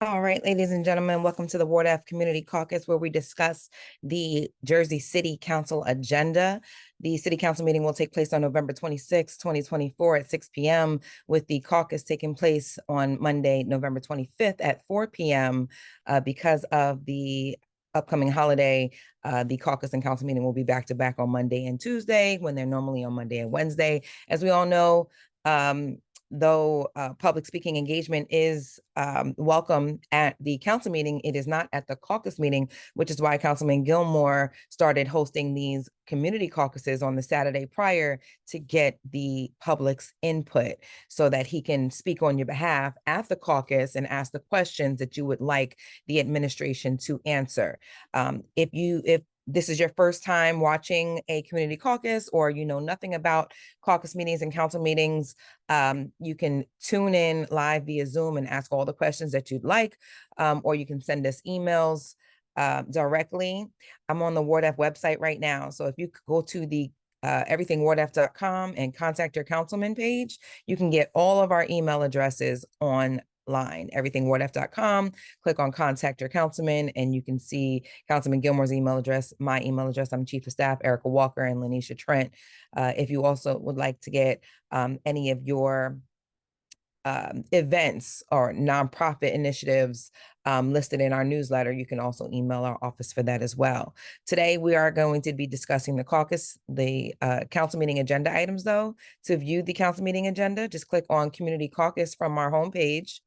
All right, ladies and gentlemen, welcome to the Ward F Community Caucus, where we discuss the Jersey City Council agenda. The City Council meeting will take place on November 26, 2024 at 6 p.m., with the caucus taking place on Monday, November 25th at 4 p.m. Because of the upcoming holiday, the caucus and council meeting will be back to back on Monday and Tuesday, when they're normally on Monday and Wednesday. As we all know, though public speaking engagement is welcome at the council meeting, it is not at the caucus meeting, which is why Councilman Gilmore started hosting these community caucuses on the Saturday prior to get the public's input so that he can speak on your behalf at the caucus and ask the questions that you would like the administration to answer. If this is your first time watching a community caucus, or you know nothing about caucus meetings and council meetings, you can tune in live via Zoom and ask all the questions that you'd like, or you can send us emails directly. I'm on the Ward F website right now. So if you go to the everythingwardf.com and contact your councilman page, you can get all of our email addresses online, everythingwardf.com. Click on contact your councilman, and you can see Councilman Gilmore's email address, my email address. I'm Chief of Staff Erica Walker, and Lanisha Trent. If you also would like to get any of your events or nonprofit initiatives listed in our newsletter, you can also email our office for that as well. Today, we are going to be discussing the caucus, the council meeting agenda items, though. To view the council meeting agenda, just click on Community Caucus from our homepage,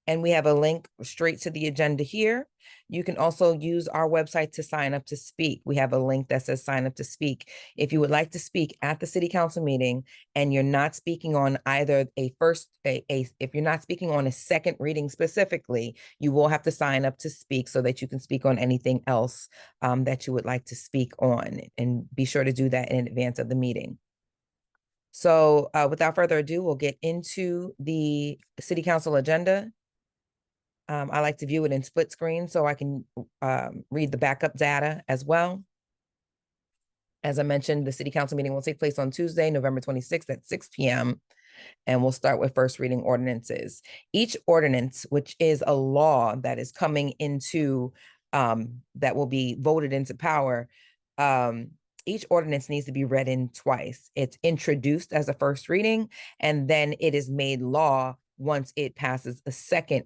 and we have a link straight to the agenda here. You can also use our website to sign up to speak. We have a link that says sign up to speak. If you would like to speak at the city council meeting and you're not speaking on either if you're not speaking on a second reading specifically, you will have to sign up to speak so that you can speak on anything else that you would like to speak on. And be sure to do that in advance of the meeting. So without further ado, we'll get into the city council agenda. I like to view it in split screen so I can read the backup data as well. As I mentioned, the city council meeting will take place on Tuesday, November 26th at 6 p.m. And we'll start with first reading ordinances. Each ordinance, which is a law that is coming into, that will be voted into power, each ordinance needs to be read in twice. It's introduced as a first reading, and then it is made law once it passes a second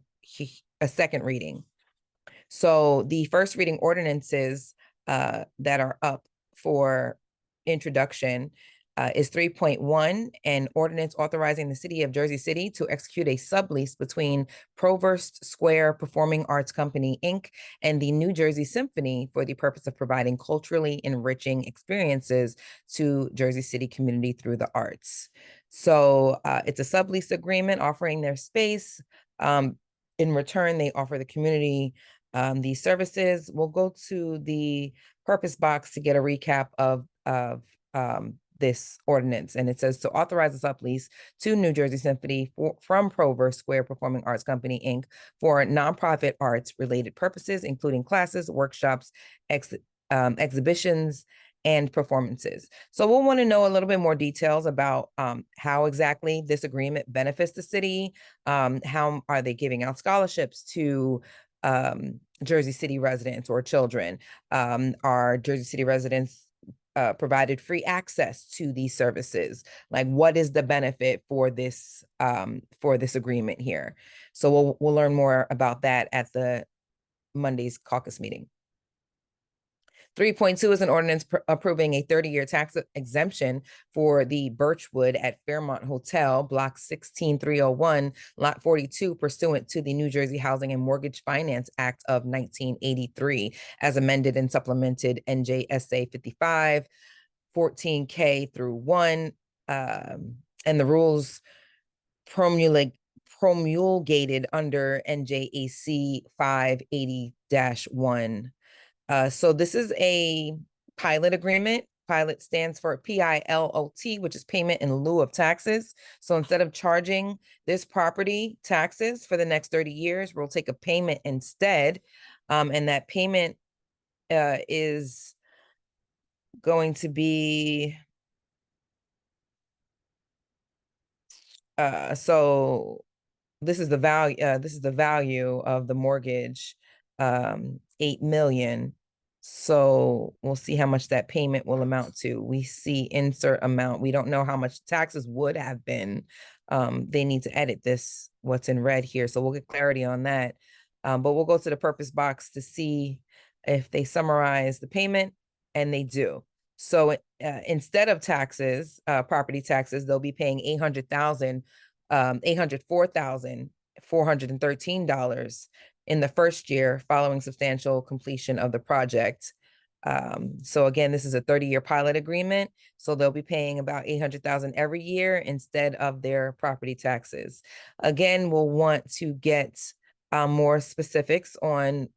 reading. So the first reading ordinances that are up for introduction is 3.1, an ordinance authorizing the city of Jersey City to execute a sublease between Provost Square Performing Arts Company, Inc. and the New Jersey Symphony for the purpose of providing culturally enriching experiences to Jersey City community through the arts. So it's a sublease agreement offering their space. In return, they offer the community these services. We'll go to the purpose box to get a recap of this ordinance. And it says to authorize a sublease to New Jersey Symphony from Provost Square Performing Arts Company, Inc. for nonprofit arts related purposes, including classes, workshops, exhibitions, and performances. So we'll want to know a little bit more details about how exactly this agreement benefits the city. How are they giving out scholarships to Jersey City residents or children? Are Jersey City residents provided free access to these services? Like, what is the benefit for this agreement here? So we'll learn more about that at the Monday's caucus meeting. 3.2 is an ordinance approving a 30-year tax exemption for the Birchwood at Fairmont Hotel, Block 16301, Lot 42, pursuant to the New Jersey Housing and Mortgage Finance Act of 1983, as amended and supplemented NJSA 55, 14K through 1, and the rules promulgated under NJAC 580-1. So this is a pilot agreement. Pilot stands for PILOT, which is payment in lieu of taxes. So instead of charging this property taxes for the next 30 years, we'll take a payment instead. And that payment is going to be, so this is the value of the mortgage, 8 million. So we'll see how much that payment will amount to. We see insert amount. We don't know how much taxes would have been. They need to edit this, what's in red here. So we'll get clarity on that. But we'll go to the purpose box to see if they summarize the payment, and they do. So instead of taxes, property taxes, they'll be paying $804,413 in the first year following substantial completion of the project. So again, this is a 30-year pilot agreement. So they'll be paying about $800,000 every year instead of their property taxes. Again, we'll want to get more specifics on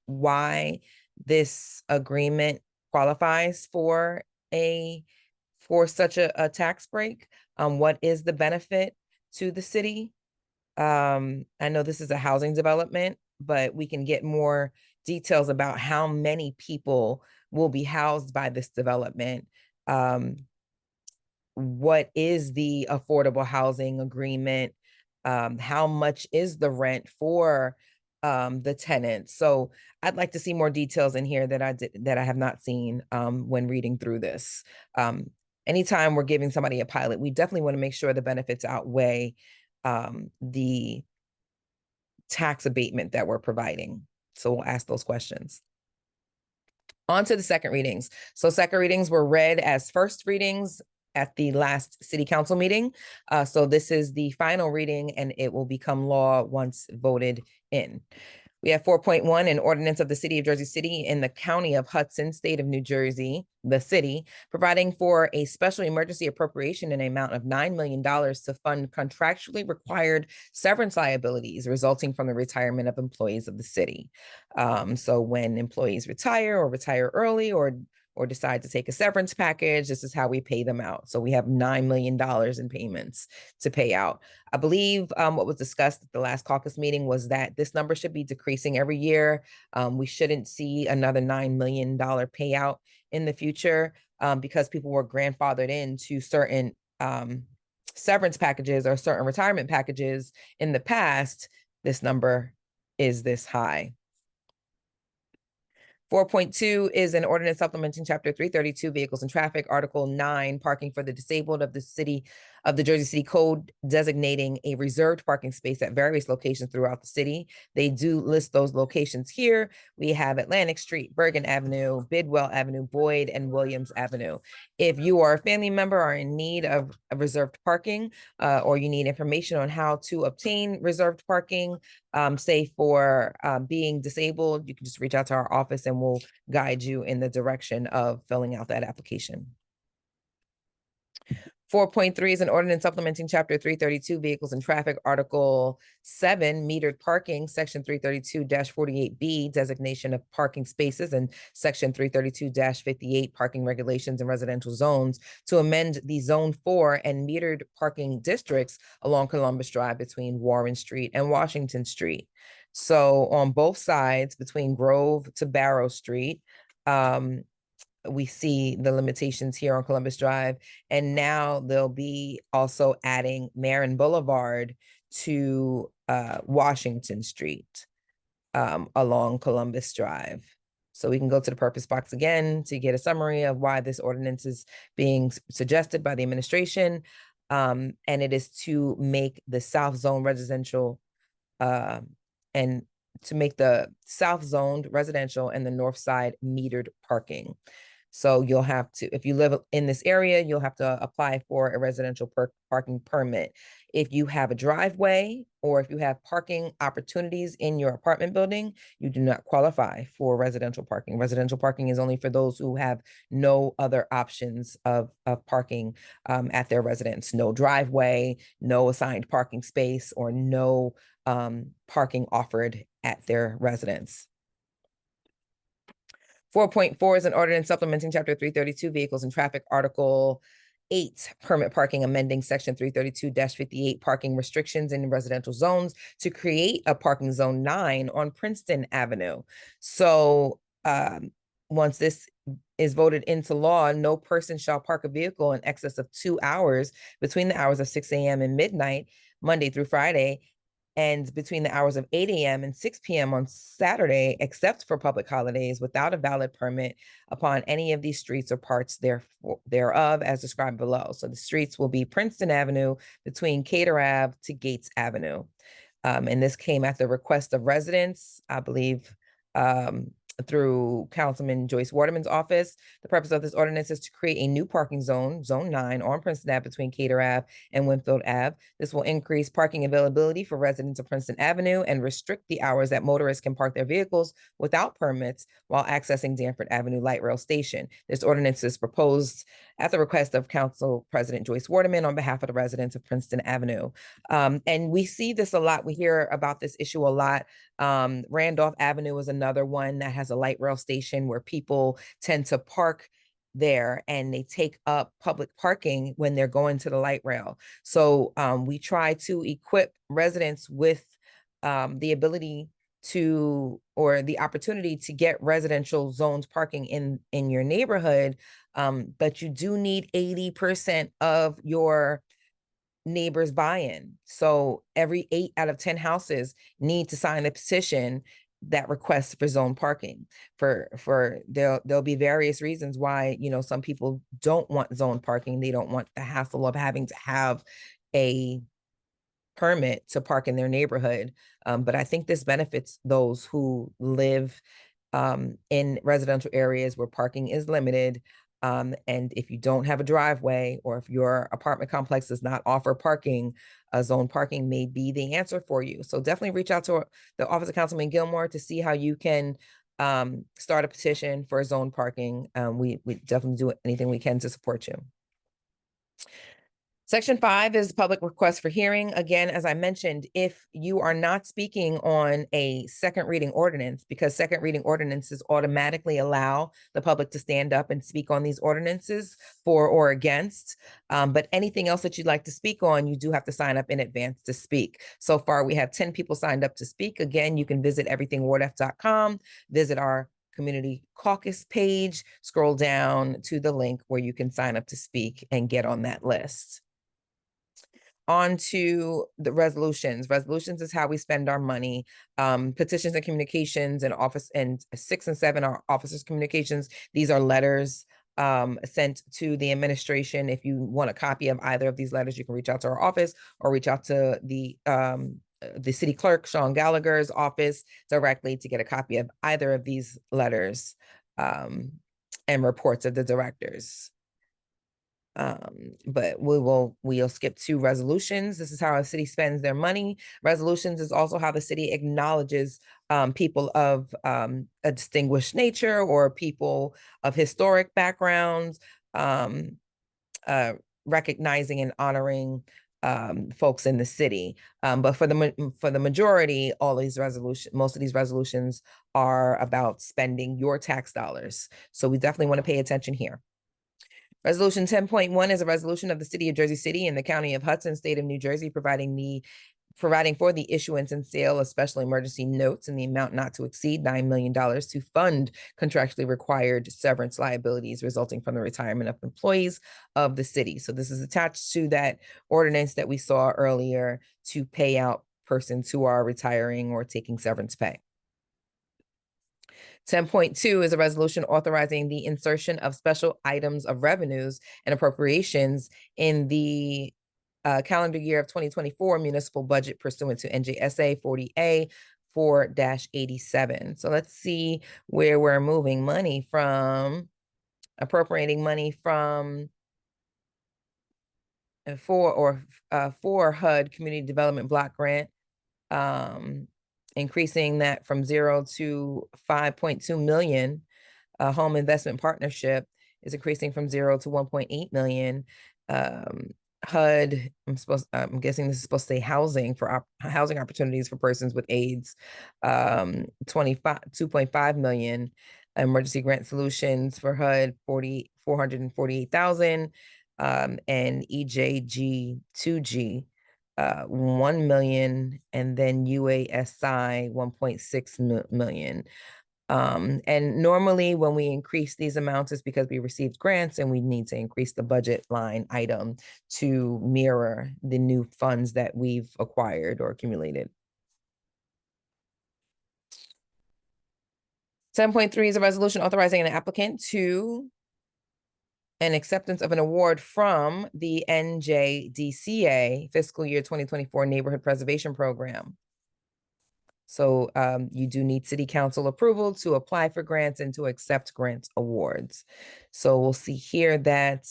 why this agreement qualifies for such a tax break. What is the benefit to the city? I know this is a housing development, but we can get more details about how many people will be housed by this development. What is the affordable housing agreement? How much is the rent for the tenants? So I'd like to see more details in here that I have not seen when reading through this. Anytime we're giving somebody a pilot, we definitely want to make sure the benefits outweigh the tax abatement that we're providing. So we'll ask those questions. On to the second readings. So second readings were read as first readings at the last city council meeting. So this is the final reading, and it will become law once voted in. We have 4.1, an ordinance of the city of Jersey City in the county of Hudson, state of New Jersey, the city, providing for a special emergency appropriation in an amount of $9 million to fund contractually required severance liabilities resulting from the retirement of employees of the city. So when employees retire or retire early or decide to take a severance package, this is how we pay them out. So we have $9 million in payments to pay out. I believe what was discussed at the last caucus meeting was that this number should be decreasing every year. We shouldn't see another $9 million payout in the future because people were grandfathered into certain severance packages or certain retirement packages in the past. This number is this high. 4.2 is an ordinance supplementing Chapter 332, Vehicles and Traffic, Article 9, Parking for the Disabled of the Jersey City Code, designating a reserved parking space at various locations throughout the city. They do list those locations here. We have Atlantic Street, Bergen Avenue, Bidwell Avenue, Boyd, and Williams Avenue. If you are a family member or in need of reserved parking, or you need information on how to obtain reserved parking, say for being disabled, you can just reach out to our office and we'll guide you in the direction of filling out that application. 4.3 is an ordinance supplementing Chapter 332, Vehicles and Traffic, Article 7, Metered Parking, Section 332-48B, Designation of Parking Spaces, and Section 332-58, Parking Regulations in Residential Zones, to amend the Zone 4 and metered parking districts along Columbus Drive between Warren Street and Washington Street. So on both sides, between Grove to Barrow Street, we see the limitations here on Columbus Drive, and now they'll be also adding Marin Boulevard to Washington Street along Columbus Drive. So we can go to the purpose box again to get a summary of why this ordinance is being suggested by the administration. And it is to make the South Zone residential and to make the South Zoned residential and the North Side metered parking. So you'll have to, if you live in this area, you'll have to apply for a residential parking permit. If you have a driveway or if you have parking opportunities in your apartment building, you do not qualify for residential parking. Residential parking is only for those who have no other options of parking at their residence. No driveway, no assigned parking space, or no parking offered at their residence. 4.4 is an ordinance supplementing Chapter 332, Vehicles and Traffic, Article 8, Permit Parking, amending Section 332-58, Parking Restrictions in Residential Zones to create a Parking Zone 9 on Princeton Avenue. So once this is voted into law, no person shall park a vehicle in excess of 2 hours between the hours of 6 a.m. and midnight Monday through Friday, and between the hours of 8 a.m. and 6 p.m. on Saturday, except for public holidays, without a valid permit upon any of these streets or parts thereof, as described below. So the streets will be Princeton Avenue between Cater Ave to Gates Avenue. And this came at the request of residents, I believe, through Councilman Joyce Waterman's office. The purpose of this ordinance is to create a new parking zone, Zone 9, on Princeton Ave between Cater Ave and Winfield Ave. This will increase parking availability for residents of Princeton Avenue and restrict the hours that motorists can park their vehicles without permits while accessing Danford Avenue Light Rail Station. This ordinance is proposed at the request of Council President Joyce Waterman on behalf of the residents of Princeton Avenue. And we see this a lot. We hear about this issue a lot. Randolph Avenue is another one that has a light rail station where people tend to park there and they take up public parking when they're going to the light rail. So we try to equip residents with the ability to, or the opportunity to get residential zones parking in your neighborhood, but you do need 80% of your neighbors buy-in. So every 8 out of 10 houses need to sign a petition that requests for zone parking. For there'll be various reasons why, some people don't want zone parking. They don't want the hassle of having to have a permit to park in their neighborhood. But I think this benefits those who live in residential areas where parking is limited. And if you don't have a driveway, or if your apartment complex does not offer parking, zone parking may be the answer for you. So definitely reach out to the Office of Councilman Gilmore to see how you can start a petition for zone parking. We definitely do anything we can to support you. Section 5 is public request for hearing. Again, as I mentioned, if you are not speaking on a second reading ordinance, because second reading ordinances automatically allow the public to stand up and speak on these ordinances for or against, but anything else that you'd like to speak on, you do have to sign up in advance to speak. So far, we have 10 people signed up to speak. Again, you can visit everythingwardf.com, visit our community caucus page, scroll down to the link where you can sign up to speak and get on that list. On to the resolutions. Resolutions is how we spend our money. Petitions and communications and office, and 6 and 7 are officers' communications. These are letters sent to the administration. If you want a copy of either of these letters, you can reach out to our office or reach out to the city clerk, Sean Gallagher's office, directly to get a copy of either of these letters and reports of the directors. But we'll skip to resolutions. This is how our city spends their money. Resolutions is also how the city acknowledges people of a distinguished nature or people of historic backgrounds, recognizing and honoring folks in the city. But for the majority, most of these resolutions are about spending your tax dollars. So we definitely want to pay attention here. Resolution 10.1 is a resolution of the City of Jersey City and the County of Hudson, State of New Jersey, providing for the issuance and sale of special emergency notes in the amount not to exceed $9 million to fund contractually required severance liabilities resulting from the retirement of employees of the city. So this is attached to that ordinance that we saw earlier to pay out persons who are retiring or taking severance pay. 10.2 is a resolution authorizing the insertion of special items of revenues and appropriations in the calendar year of 2024 municipal budget pursuant to NJSA 40A 4-87. So let's see where we're moving money from, appropriating money from for HUD Community Development Block Grant, increasing that from 0 to 5.2 million. Home Investment Partnership is increasing from 0 to 1.8 million. HUD, I'm guessing this is supposed to say housing opportunities for persons with AIDS, 2.5 million. Emergency Grant Solutions for HUD, 448,000, and EJG 2G, 1 million, and then UASI 1.6 million. And normally when we increase these amounts, it's because we received grants and we need to increase the budget line item to mirror the new funds that we've acquired or accumulated. 10.3 is a resolution authorizing an applicant to an acceptance of an award from the NJDCA fiscal year 2024 Neighborhood Preservation Program. So you do need city council approval to apply for grants and to accept grant awards. So we'll see here that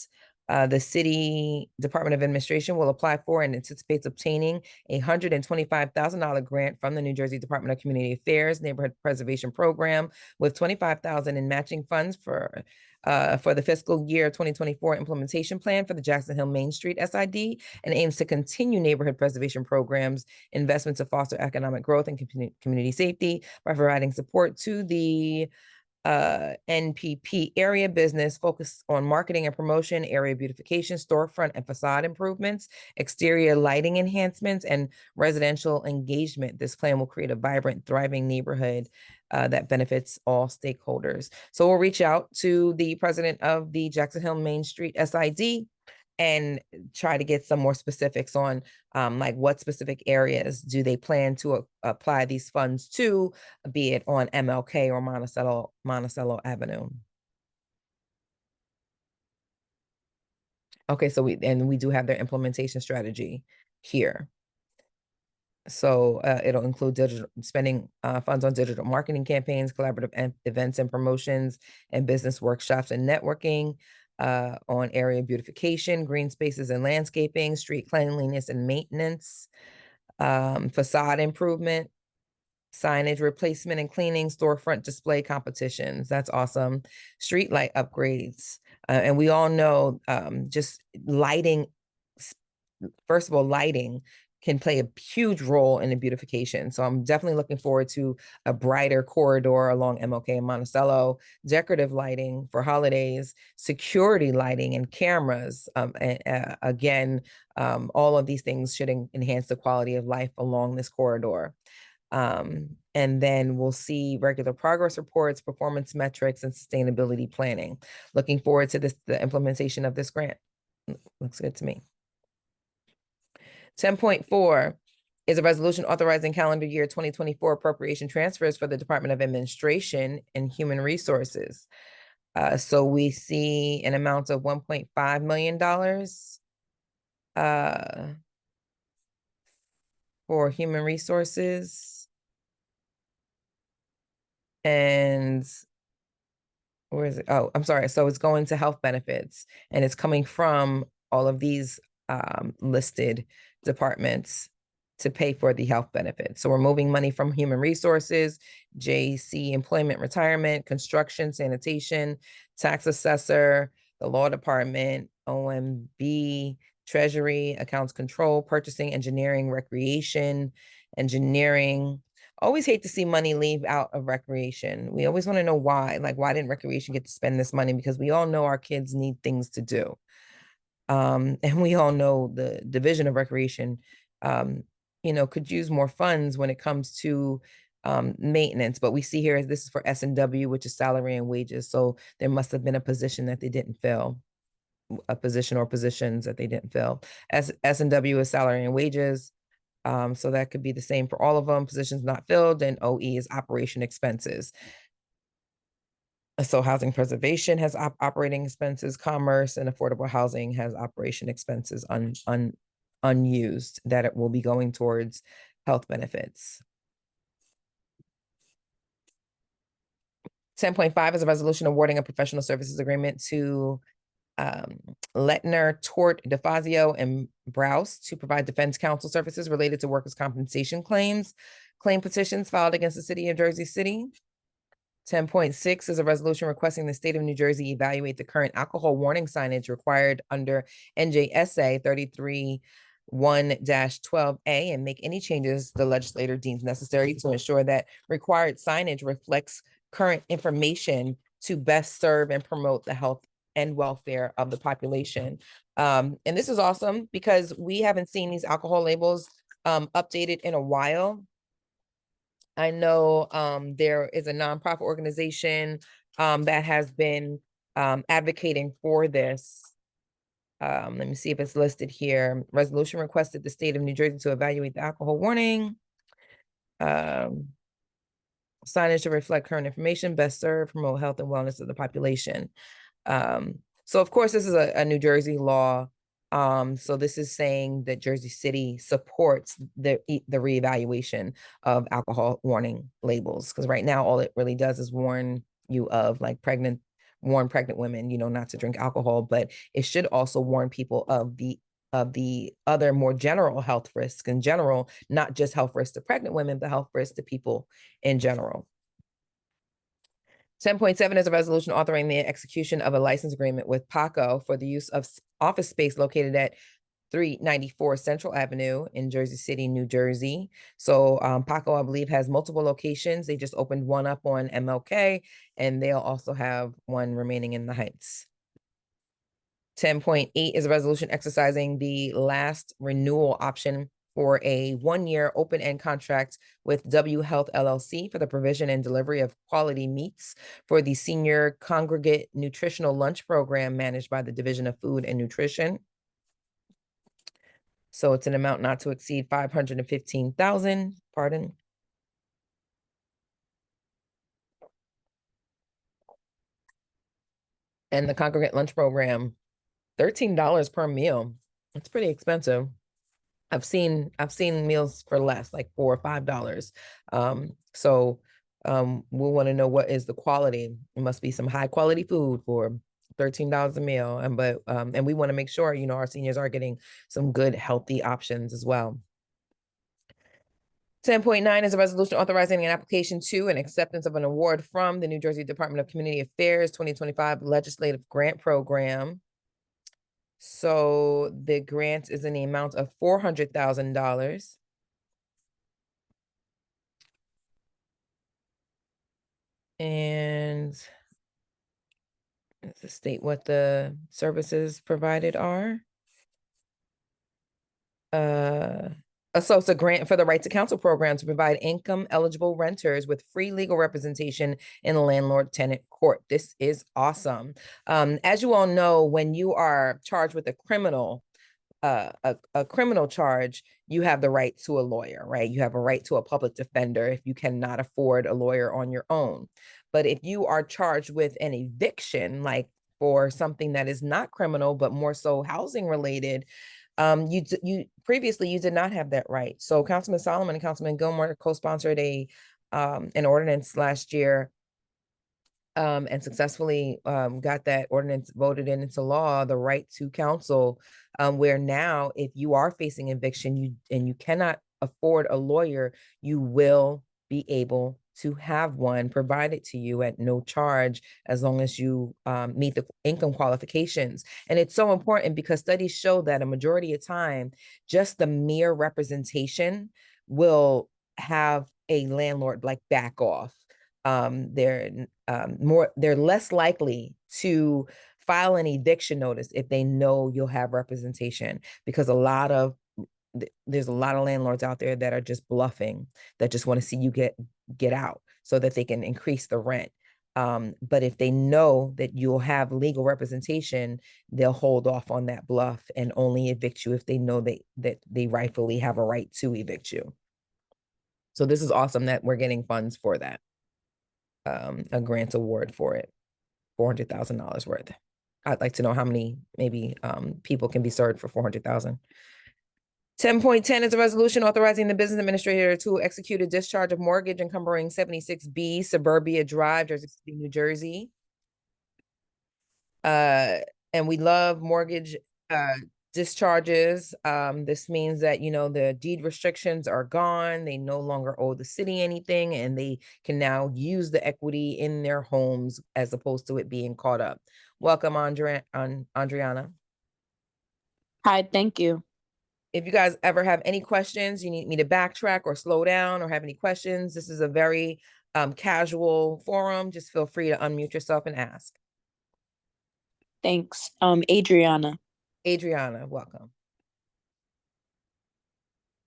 the City Department of Administration will apply for and anticipates obtaining a $125,000 grant from the New Jersey Department of Community Affairs Neighborhood Preservation Program, with $25,000 in matching funds for the fiscal year 2024 implementation plan for the Jackson Hill Main Street SID, and aims to continue neighborhood preservation programs, investments to foster economic growth and community safety by providing support to the NPP area business focused on marketing and promotion, area beautification, storefront and facade improvements, exterior lighting enhancements, and residential engagement. This plan will create a vibrant, thriving neighborhood that benefits all stakeholders. So we'll reach out to the president of the Jackson Hill Main Street SID and try to get some more specifics on like what specific areas do they plan to apply these funds to, be it on MLK or Monticello Avenue. Okay, so we do have their implementation strategy here. So it'll include spending funds on digital marketing campaigns, collaborative events and promotions, and business workshops and networking, on area beautification, green spaces and landscaping, street cleanliness and maintenance, facade improvement, signage replacement and cleaning, storefront display competitions. That's awesome. Street light upgrades. And we all know just lighting, first of all, lighting can play a huge role in the beautification. So I'm definitely looking forward to a brighter corridor along MLK and Monticello, decorative lighting for holidays, security lighting and cameras. Again, all of these things should enhance the quality of life along this corridor. And then we'll see regular progress reports, performance metrics, and sustainability planning. Looking forward to the implementation of this grant. Looks good to me. 10.4 is a resolution authorizing calendar year 2024 appropriation transfers for the Department of Administration and Human Resources. So we see an amount of $1.5 million for human resources. And where is it? Oh, I'm sorry. So it's going to health benefits, and it's coming from all of these listed departments to pay for the health benefits. So we're moving money from human resources, JC employment, retirement, construction, sanitation, tax assessor, the law department, OMB, treasury, accounts control, purchasing, engineering, recreation, engineering. Always hate to see money leave out of recreation. We always want to know why. Like, why didn't recreation get to spend this money? Because we all know our kids need things to do. And we all know the division of recreation, could use more funds when it comes to maintenance. But we see here, this is for S&W, which is salary and wages. So there must have been a position that they didn't fill, a position or positions that they didn't fill. S&W is salary and wages. So that could be the same for all of them. Positions not filled, and OE is operation expenses. So housing preservation has operating expenses, commerce and affordable housing has operation expenses unused that it will be going towards health benefits. 10.5 is a resolution awarding a professional services agreement to Lettner, Tort, DeFazio, and Browse to provide defense counsel services related to workers' compensation claim petitions filed against the city of Jersey City. 10.6 is a resolution requesting the state of New Jersey evaluate the current alcohol warning signage required under NJSA 33-1-12A and make any changes the legislator deems necessary to ensure that required signage reflects current information to best serve and promote the health and welfare of the population. And this is awesome because we haven't seen these alcohol labels updated in a while. I know there is a nonprofit organization that has been advocating for this. Let me see if it's listed here. Resolution requested the state of New Jersey to evaluate the alcohol warning. Signage to reflect current information, best serve, promote health and wellness of the population. So of course, this is a New Jersey law. So this is saying that Jersey City supports the reevaluation of alcohol warning labels, because right now all it really does is warn you of like warn pregnant women, not to drink alcohol, but it should also warn people of the other more general health risks in general, not just health risks to pregnant women, but health risks to people in general. 10.7 is a resolution authorizing the execution of a license agreement with PACO for the use of office space located at 394 Central Avenue in Jersey City, New Jersey. So PACO, I believe, has multiple locations. They just opened one up on MLK, and they'll also have one remaining in the Heights. 10.8 is a resolution exercising the last renewal option for a 1-year open-end contract with W Health LLC for the provision and delivery of quality meats for the Senior Congregate Nutritional Lunch Program managed by the Division of Food and Nutrition. So it's an amount not to exceed $515,000, pardon. And the Congregate Lunch Program, $13 per meal. It's pretty expensive. I've seen meals for less, like $4 or $5. So we'll want to know what is the quality. It must be some high quality food for $13 a meal. And we want to make sure, our seniors are getting some good, healthy options as well. 10.9 is a resolution authorizing an application to and acceptance of an award from the New Jersey Department of Community Affairs 2025 Legislative Grant Program. So the grant is in the amount of $400,000. And to state what the services provided are. So it's a grant for the Right to Counsel program to provide income-eligible renters with free legal representation in the landlord-tenant court. This is awesome. As you all know, when you are charged with a criminal charge, you have the right to a lawyer, right? You have a right to a public defender if you cannot afford a lawyer on your own. But if you are charged with an eviction, like for something that is not criminal, but more so housing related, you previously you did not have that right. So Councilman Solomon and Councilman Gilmore co-sponsored an ordinance last year and successfully got that ordinance voted into law, the right to counsel, where now if you are facing eviction and you cannot afford a lawyer, you will be able to have one provided to you at no charge as long as you meet the income qualifications. And it's so important because studies show that a majority of time, just the mere representation will have a landlord like back off. They're less likely to file an eviction notice if they know you'll have representation, because there's a lot of landlords out there that are just bluffing, that just want to see you get out so that they can increase the rent. But if they know that you'll have legal representation, they'll hold off on that bluff and only evict you if they know that they rightfully have a right to evict you. So this is awesome that we're getting funds for that. A grant award for it, $400,000 worth. I'd like to know how many people can be served for $400,000. 10.10 is a resolution authorizing the business administrator to execute a discharge of mortgage encumbering 76B Suburbia Drive, Jersey City, New Jersey. And we love mortgage discharges. This means that, the deed restrictions are gone. They no longer owe the city anything, and they can now use the equity in their homes as opposed to it being caught up. Welcome, Andriana. Hi, thank you. If you guys ever have any questions, you need me to backtrack or slow down or have any questions, this is a very casual forum. Just feel free to unmute yourself and ask. Thanks. Adriana. Adriana, welcome.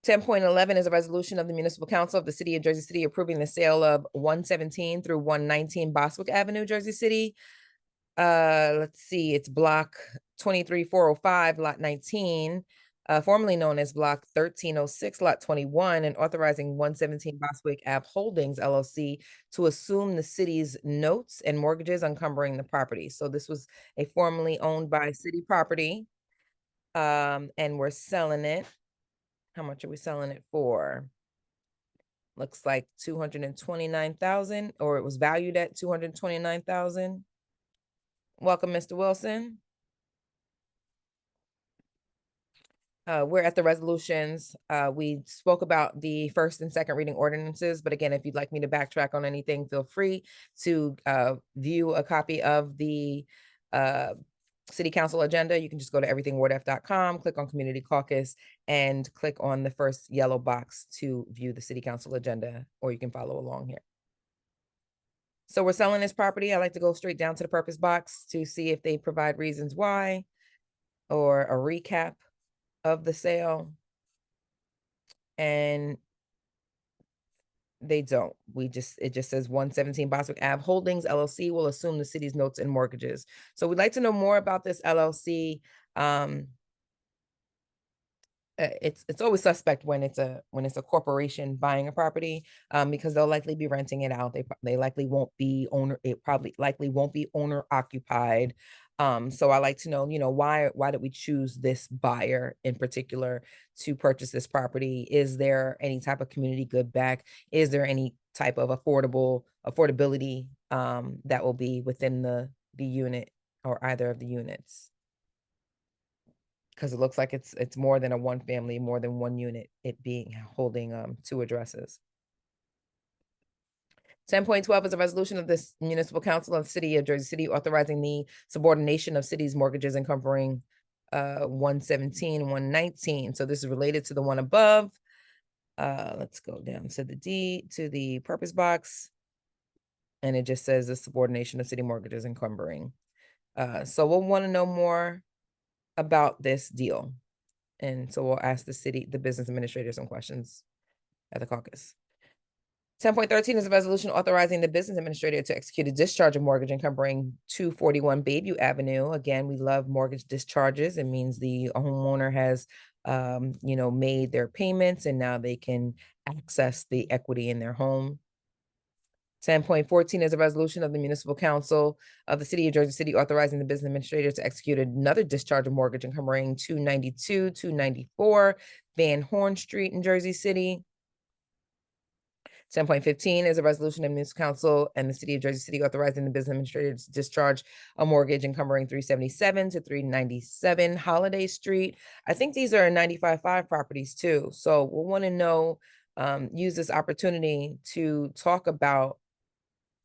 10.11 is a resolution of the Municipal Council of the City of Jersey City approving the sale of 117 through 119 Boswick Avenue, Jersey City. Let's see, it's block 23405, lot 19, formerly known as block 1306, lot 21, and authorizing 117 Boswick Ave Holdings LLC to assume the city's notes and mortgages encumbering the property. So this was a formerly owned by city property, and we're selling it. How much are we selling it for? Looks like 229,000, or it was valued at 229,000. Welcome, Mr. Wilson. We're at the resolutions. We spoke about the first and second reading ordinances, but again, if you'd like me to backtrack on anything, feel free to view a copy of the City Council agenda. You can just go to everythingwardf.com, click on Community Caucus, and click on the first yellow box to view the City Council agenda, or you can follow along here. So we're selling this property. I like to go straight down to the purpose box to see if they provide reasons why or a recap of the sale. And they don't. It just says 117 Boswick Ave Holdings LLC will assume the city's notes and mortgages. So we'd like to know more about this LLC. It's always suspect when it's a corporation buying a property, because they'll likely be renting it out. They likely won't be owner. It probably likely won't be owner occupied. So I like to know, why did we choose this buyer in particular to purchase this property? Is there any type of community good back? Is there any type of affordability that will be within the unit or either of the units? Because it looks like it's more than a one family, more than one unit, it being holding two addresses. 10.12 is a resolution of this Municipal Council of the City of Jersey City authorizing the subordination of cities' mortgages encumbering 117, 119. So this is related to the one above. Let's go down to the purpose box. And it just says the subordination of city mortgages encumbering. So we'll want to know more about this deal. And so we'll ask the business administrator some questions at the caucus. 10.13 is a resolution authorizing the business administrator to execute a discharge of mortgage encumbering 241 Bayview Avenue. Again, we love mortgage discharges. It means the homeowner has, made their payments and now they can access the equity in their home. 10.14 is a resolution of the Municipal Council of the City of Jersey City authorizing the business administrator to execute another discharge of mortgage encumbering 292, 294 Van Horn Street in Jersey City. 10.15 is a resolution of the Municipal Council and the City of Jersey City authorizing the business administrator to discharge a mortgage encumbering 377 to 397 Holiday Street. I think these are 95.5 properties too. So we'll want to know, use this opportunity to talk about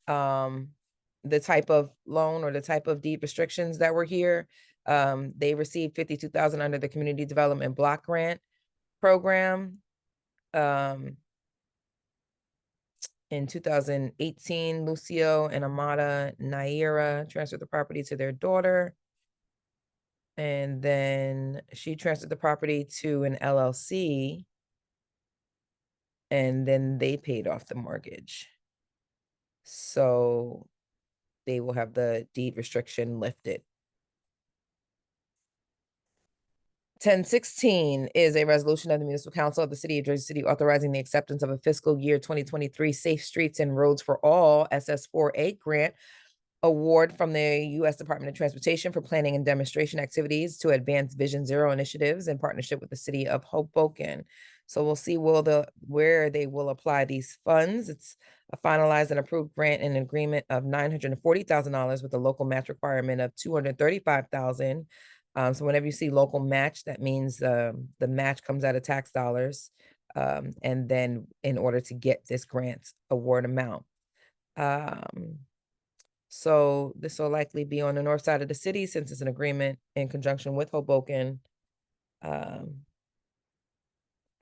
the type of loan or the type of deed restrictions that were here. They received 52,000 under the Community Development Block Grant Program. In 2018, Lucio and Amada Naira transferred the property to their daughter. And then she transferred the property to an LLC. And then they paid off the mortgage. So they will have the deed restriction lifted. 10.16 is a resolution of the Municipal Council of the City of Jersey City authorizing the acceptance of a fiscal year 2023 Safe Streets and Roads for All SS4A grant award from the U.S. Department of Transportation for planning and demonstration activities to advance Vision Zero initiatives in partnership with the City of Hoboken. So we'll see where they will apply these funds. It's a finalized and approved grant and agreement of $940,000 with a local match requirement of $235,000. So whenever you see local match, that means the match comes out of tax dollars. And then in order to get this grant award amount. So this will likely be on the north side of the city since it's an agreement in conjunction with Hoboken. And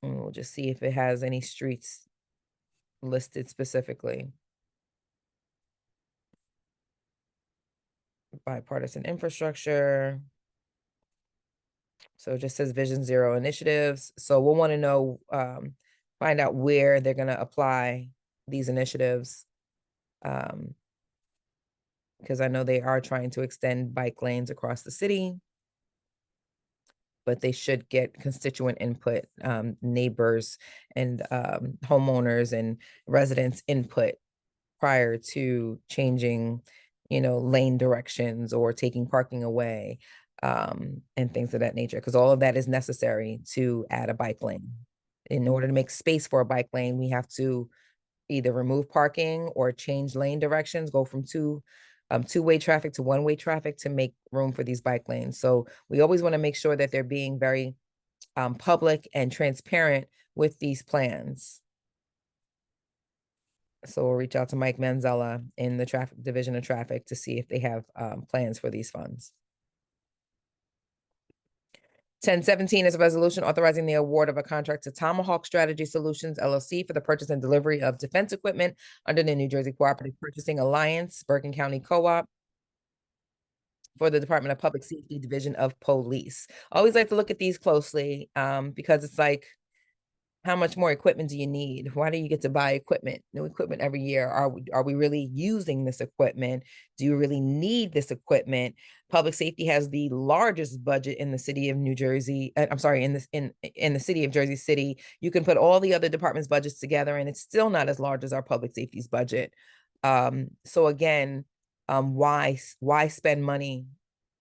we'll just see if it has any streets listed specifically. Bipartisan infrastructure. So it just says Vision Zero initiatives. So we'll want to know, find out where they're going to apply these initiatives. Because I know they are trying to extend bike lanes across the city, but they should get constituent input, neighbors and homeowners and residents input prior to changing, lane directions or taking parking away, and things of that nature, because all of that is necessary to add a bike lane. In order to make space for a bike lane, we have to either remove parking or change lane directions, go from two-way traffic to one-way traffic to make room for these bike lanes. So we always want to make sure that they're being very public and transparent with these plans. So we'll reach out to Mike Manzella in the traffic division of traffic to see if they have plans for these funds. 1017 is a resolution authorizing the award of a contract to Tomahawk Strategy Solutions LLC for the purchase and delivery of defense equipment under the New Jersey Cooperative Purchasing Alliance, Bergen County Co-op, for the Department of Public Safety Division of Police. I always like to look at these closely, because it's like, how much more equipment do you need? Why do you get to buy new equipment every year? Are we really using this equipment? Do you really need this equipment? Public safety has the largest budget in the city of New Jersey. I'm sorry, in the city of Jersey City. You can put all the other departments' budgets together, and it's still not as large as our public safety's budget. So again, why spend money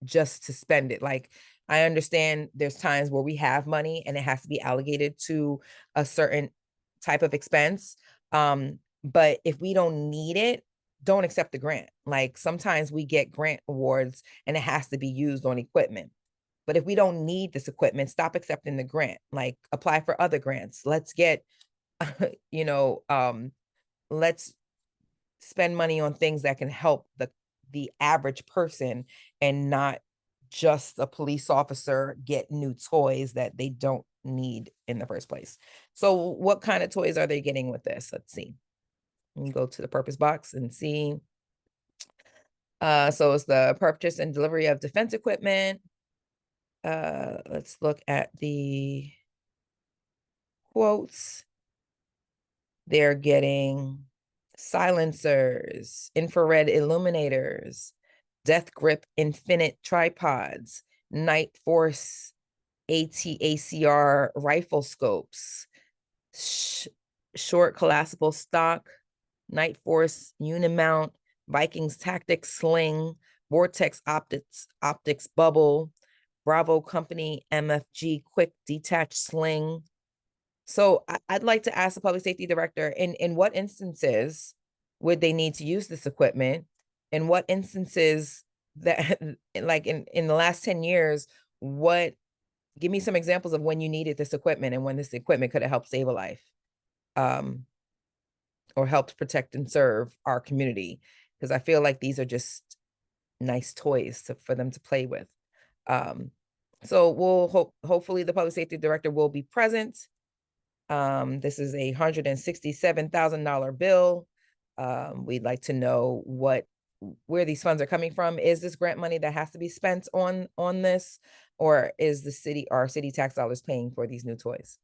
just to spend it? Like, I understand there's times where we have money and it has to be allocated to a certain type of expense. But if we don't need it, don't accept the grant. Like, sometimes we get grant awards and it has to be used on equipment. But if we don't need this equipment, stop accepting the grant. Like, apply for other grants. Let's get, let's spend money on things that can help the average person, and not just a police officer get new toys that they don't need in the first place. So what kind of toys are they getting with this? Let's see. Let me go to the purpose box and see. So it's the purchase and delivery of defense equipment. Let's look at the quotes. They're getting silencers, infrared illuminators, Death Grip Infinite tripods, Night Force ATACR rifle scopes, short collapsible stock, Night Force Unimount, Vikings Tactics Sling, Vortex Optics Bubble, Bravo Company MFG Quick Detached Sling. So I'd like to ask the public safety director, in what instances would they need to use this equipment? In what instances that, like in the last 10 years, give me some examples of when you needed this equipment and when this equipment could have helped save a life, or helped protect and serve our community. Because I feel like these are just nice toys for them to play with. So we'll hopefully the public safety director will be present. This is a $167,000 bill. We'd like to know where these funds are coming from. Is this grant money that has to be spent on this, or is our city tax dollars paying for these new toys?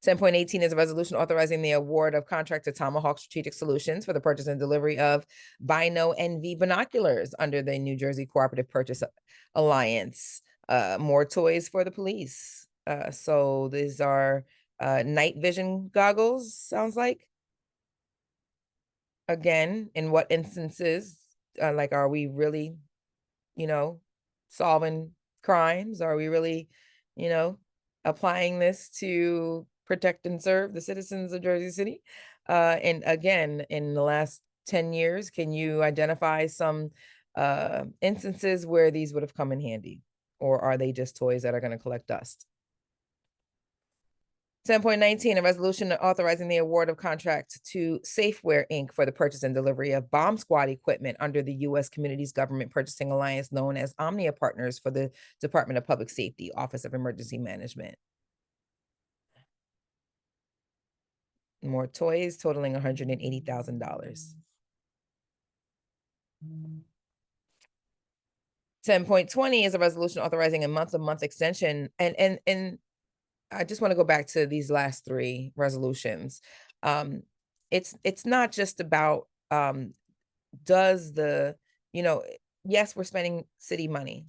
10.18 is a resolution authorizing the award of contract to Tomahawk Strategic Solutions for the purchase and delivery of Bino NV binoculars under the New Jersey Cooperative Purchase Alliance. More toys for the police. So these are night vision goggles, sounds like. Again, in what instances, like, are we really, solving crimes? Are we really, applying this to protect and serve the citizens of Jersey City? And again, in the last 10 years, can you identify some instances where these would have come in handy? Or are they just toys that are going to collect dust? 10.19, a resolution authorizing the award of contract to Safeware Inc. for the purchase and delivery of bomb squad equipment under the U.S. Communities Government Purchasing Alliance, known as Omnia Partners, for the Department of Public Safety, Office of Emergency Management. More toys totaling $180,000. 10.20 is a resolution authorizing a month-to-month extension. And I just want to go back to these last three resolutions. It's not just about does the, you know, yes, we're spending city money.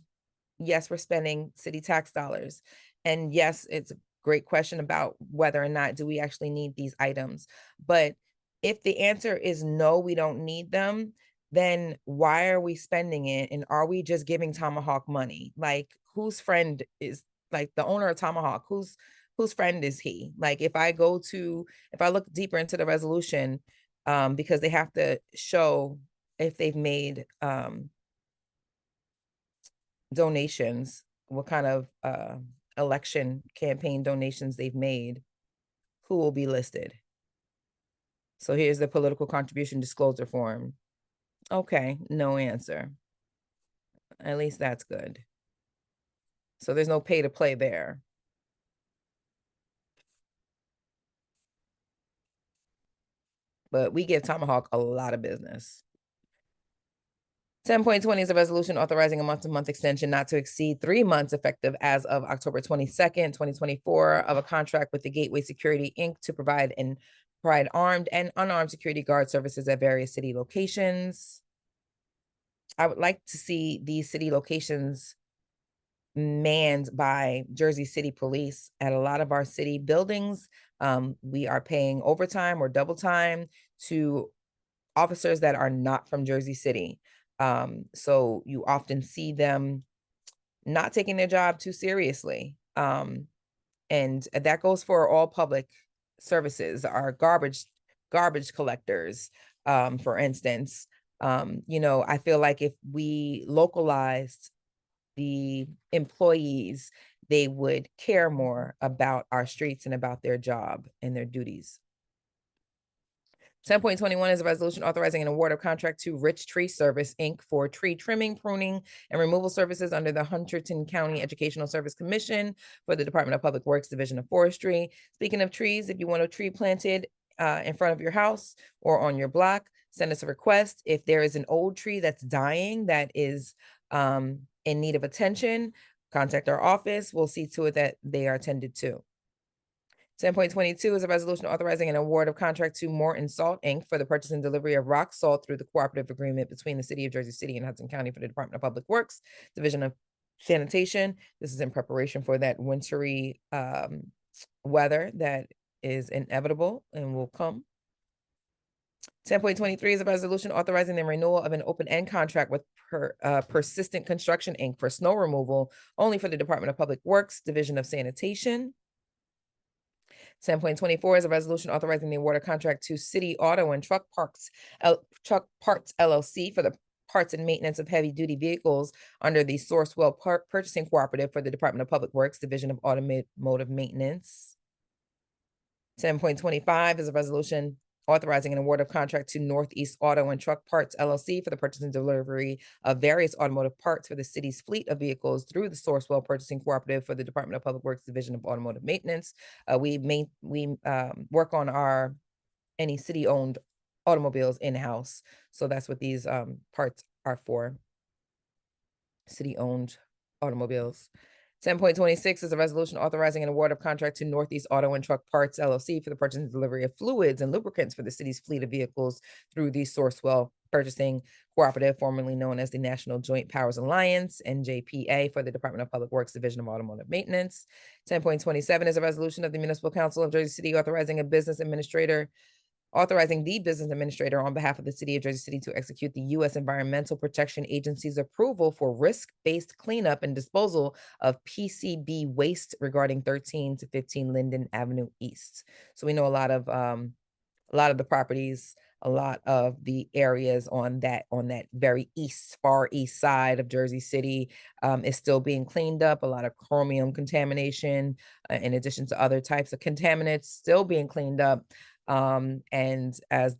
Yes, we're spending city tax dollars. And yes, it's a great question about whether or not do we actually need these items. But if the answer is no, we don't need them, then why are we spending it? And are we just giving Tomahawk money? Like, whose friend is, like, the owner of Tomahawk? Whose friend is he? Like, if I look deeper into the resolution, because they have to show if they've made donations, what kind of election campaign donations they've made, who will be listed. So here's the political contribution disclosure form. Okay, no answer. At least that's good. So there's no pay to play there. But we give Tomahawk a lot of business. 10.20 is a resolution authorizing a month-to-month extension not to exceed 3 months effective as of October 22nd, 2024 of a contract with the Gateway Security, Inc. to provide armed and unarmed security guard services at various city locations. I would like to see these city locations manned by Jersey City Police at a lot of our city buildings. We are paying overtime or double time to officers that are not from Jersey City. So you often see them not taking their job too seriously. And that goes for all public services, our garbage collectors, for instance. I feel like if we localized the employees, they would care more about our streets and about their job and their duties. 10.21 is a resolution authorizing an award of contract to Rich Tree Service, Inc. for tree trimming, pruning, and removal services under the Hunterdon County Educational Service Commission for the Department of Public Works Division of Forestry. Speaking of trees, if you want a tree planted in front of your house or on your block, send us a request. If there is an old tree that's dying that is in need of attention, contact our office. We'll see to it that they are attended to. 10.22 is a resolution authorizing an award of contract to Morton Salt, Inc. for the purchase and delivery of rock salt through the cooperative agreement between the City of Jersey City and Hudson County for the Department of Public Works, Division of Sanitation. This is in preparation for that wintry weather that is inevitable and will come. 10.23 is a resolution authorizing the renewal of an open-end contract with Persistent Construction, Inc. for snow removal only for the Department of Public Works, Division of Sanitation. 10.24 is a resolution authorizing the award of contract to City Auto and Truck Parts LLC for the parts and maintenance of heavy-duty vehicles under the Sourcewell Purchasing Cooperative for the Department of Public Works, Division of Automotive Maintenance. 10.25 is a resolution authorizing an award of contract to Northeast Auto and Truck Parts LLC for the purchase and delivery of various automotive parts for the city's fleet of vehicles through the Sourcewell Purchasing Cooperative for the Department of Public Works Division of Automotive Maintenance. We work on any city-owned automobiles in-house. So that's what these parts are for, city-owned automobiles. 10.26 is a resolution authorizing an award of contract to Northeast Auto and Truck Parts LLC for the purchase and delivery of fluids and lubricants for the city's fleet of vehicles through the Sourcewell Purchasing Cooperative, formerly known as the National Joint Powers Alliance, NJPA, for the Department of Public Works Division of Automotive Maintenance. 10.27 is a resolution of the Municipal Council of Jersey City authorizing the business administrator on behalf of the City of Jersey City to execute the U.S. Environmental Protection Agency's approval for risk-based cleanup and disposal of PCB waste regarding 13 to 15 Linden Avenue East. So we know a lot of the properties, a lot of the areas on that very far east side of Jersey City is still being cleaned up. A lot of chromium contamination, in addition to other types of contaminants, still being cleaned up. And as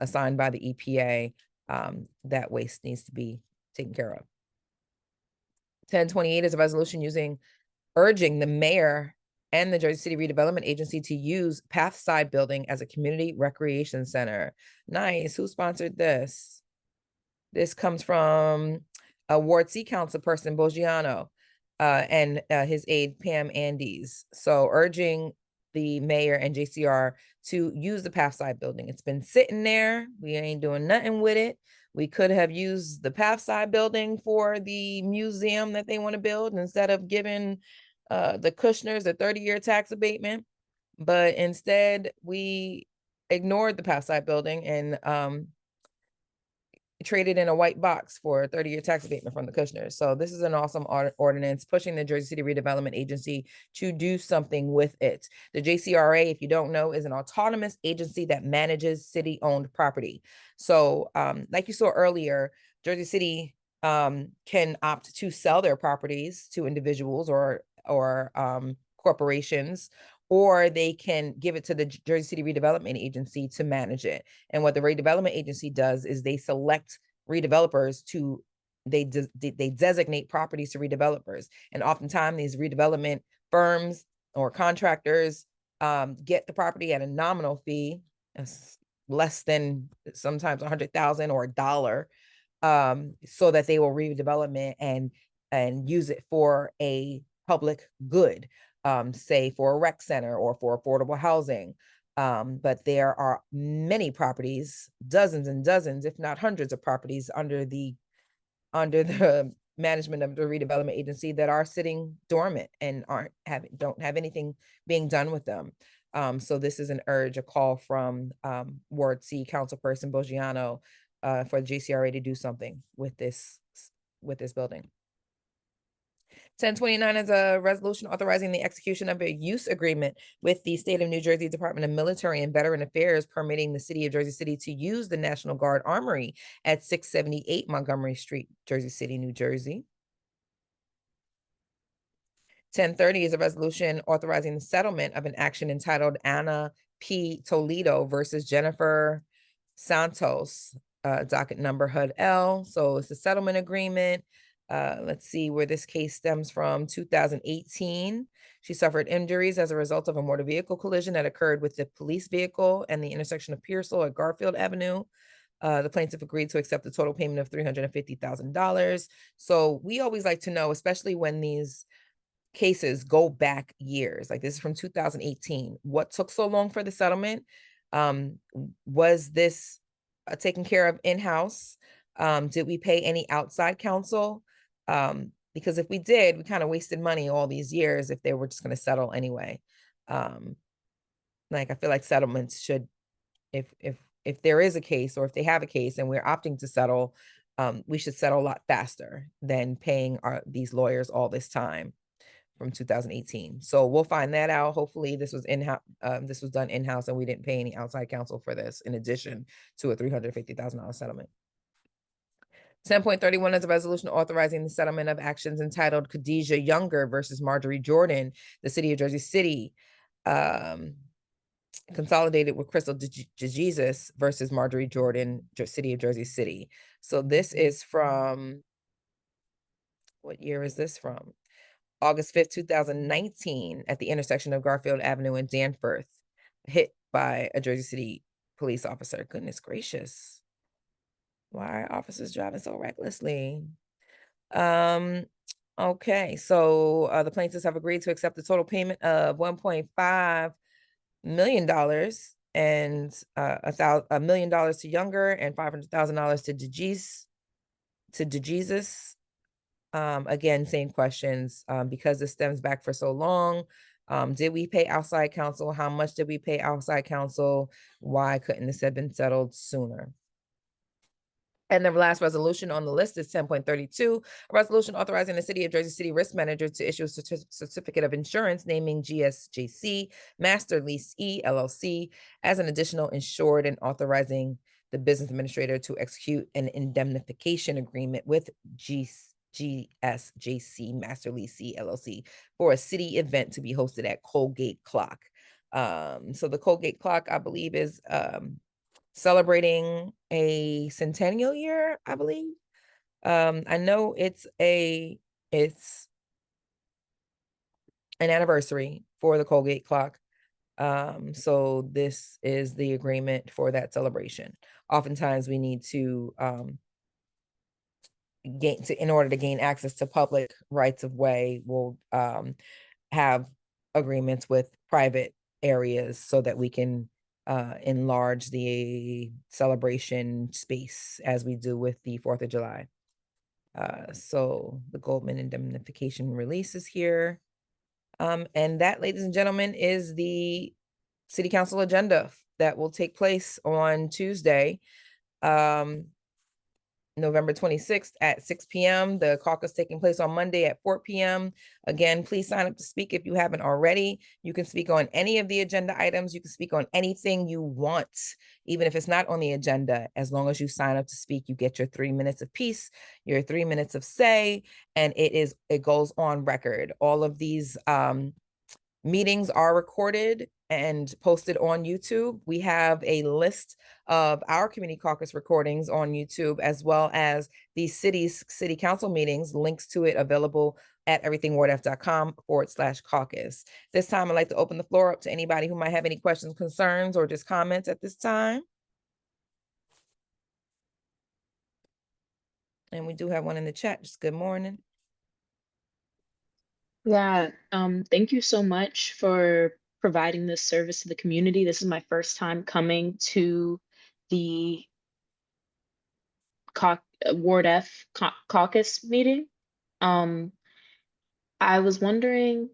assigned by the EPA, that waste needs to be taken care of. 10.28 is a resolution urging the mayor and the Jersey City Redevelopment Agency to use Pathside Building as a community recreation center. Nice. Who sponsored this? This comes from Ward C councilperson Boggiano, and his aide Pam Andes. So urging the mayor and JCR to use the Pathside building. It's been sitting there. We ain't doing nothing with it. We could have used the Pathside building for the museum that they want to build instead of giving the Kushners a 30-year tax abatement. But instead, we ignored the Pathside building and traded in a white box for a 30-year tax abatement from the Kushners. So this is an awesome ordinance pushing the Jersey City Redevelopment Agency to do something with it. The JCRA, if you don't know, is an autonomous agency that manages city-owned property. So like you saw earlier, Jersey City can opt to sell their properties to individuals or corporations, or they can give it to the Jersey City Redevelopment Agency to manage it. And what the redevelopment agency does is they select redevelopers to, they designate properties to redevelopers. And oftentimes these redevelopment firms or contractors get the property at a nominal fee, less than sometimes 100,000 or $1, so that they will redevelopment and use it for a public good, say for a rec center or for affordable housing. But there are many properties, dozens and dozens, if not hundreds of properties under the management of the redevelopment agency that are sitting dormant and don't have anything being done with them. So this is a call from Ward C councilperson Boggiano for the JCRA to do something with this building. 1029 is a resolution authorizing the execution of a use agreement with the State of New Jersey Department of Military and Veteran Affairs, permitting the city of Jersey City to use the National Guard Armory at 678 Montgomery Street, Jersey City, New Jersey. 1030 is a resolution authorizing the settlement of an action entitled Anna P. Toledo versus Jennifer Santos, docket number HUD L. So it's a settlement agreement. Let's see where this case stems from. 2018. She suffered injuries as a result of a motor vehicle collision that occurred with the police vehicle and the intersection of Pearsall at Garfield Avenue. The plaintiff agreed to accept the total payment of $350,000. So we always like to know, especially when these cases go back years, like this is from 2018, what took so long for the settlement? Was this taken care of in-house? Did we pay any outside counsel? Because if we did, we kind of wasted money all these years if they were just going to settle anyway. Like I feel like settlements should, if there is a case or if they have a case and we're opting to settle, we should settle a lot faster than paying these lawyers all this time from 2018. So we'll find that out. Hopefully this was this was done in-house and we didn't pay any outside counsel for this in addition to a $350,000 settlement. 10.31 is a resolution authorizing the settlement of actions entitled Khadijah Younger versus Marjorie Jordan, the city of Jersey City, consolidated with Crystal DeJesus versus Marjorie Jordan, city of Jersey City. So this is from, what year is this from? August 5th, 2019, at the intersection of Garfield Avenue and Danforth, hit by a Jersey City police officer. Goodness gracious. Why are officers driving so recklessly? Okay, so the plaintiffs have agreed to accept the total payment of $1.5 million and $1 million to Younger and $500,000 to DeJesus. Again, same questions, because this stems back for so long. Did we pay outside counsel? How much did we pay outside counsel? Why couldn't this have been settled sooner? And the last resolution on the list is 10.32, a resolution authorizing the city of Jersey City risk manager to issue a certificate of insurance naming GSJC Master Lease E LLC as an additional insured and authorizing the business administrator to execute an indemnification agreement with GSJC Master Lease E LLC for a city event to be hosted at Colgate Clock. So the Colgate Clock, I believe, is celebrating a centennial year, I believe. I know it's an anniversary for the Colgate Clock. So this is the agreement for that celebration. Oftentimes we need to in order to gain access to public rights of way, we'll have agreements with private areas so that we can enlarge the celebration space as we do with the 4th of July. So the Goldman indemnification release is here. And that, ladies and gentlemen, is the city council agenda that will take place on Tuesday, November 26th at 6 p.m. The caucus taking place on Monday at 4 p.m. Again, please sign up to speak if you haven't already. You can speak on any of the agenda items. You can speak on anything you want, even if it's not on the agenda. As long as you sign up to speak, you get your 3 minutes of peace, your 3 minutes of say, and it goes on record. All of these meetings are recorded and posted on YouTube. We have a list of our community caucus recordings on YouTube, as well as the city council meetings, links to it available at everythingwardf.com/caucus. This time, I'd like to open the floor up to anybody who might have any questions, concerns, or just comments at this time. And we do have one in the chat. Just good morning. Yeah, thank you so much for providing this service to the community. This is my first time coming to the Ward F caucus meeting. I was wondering,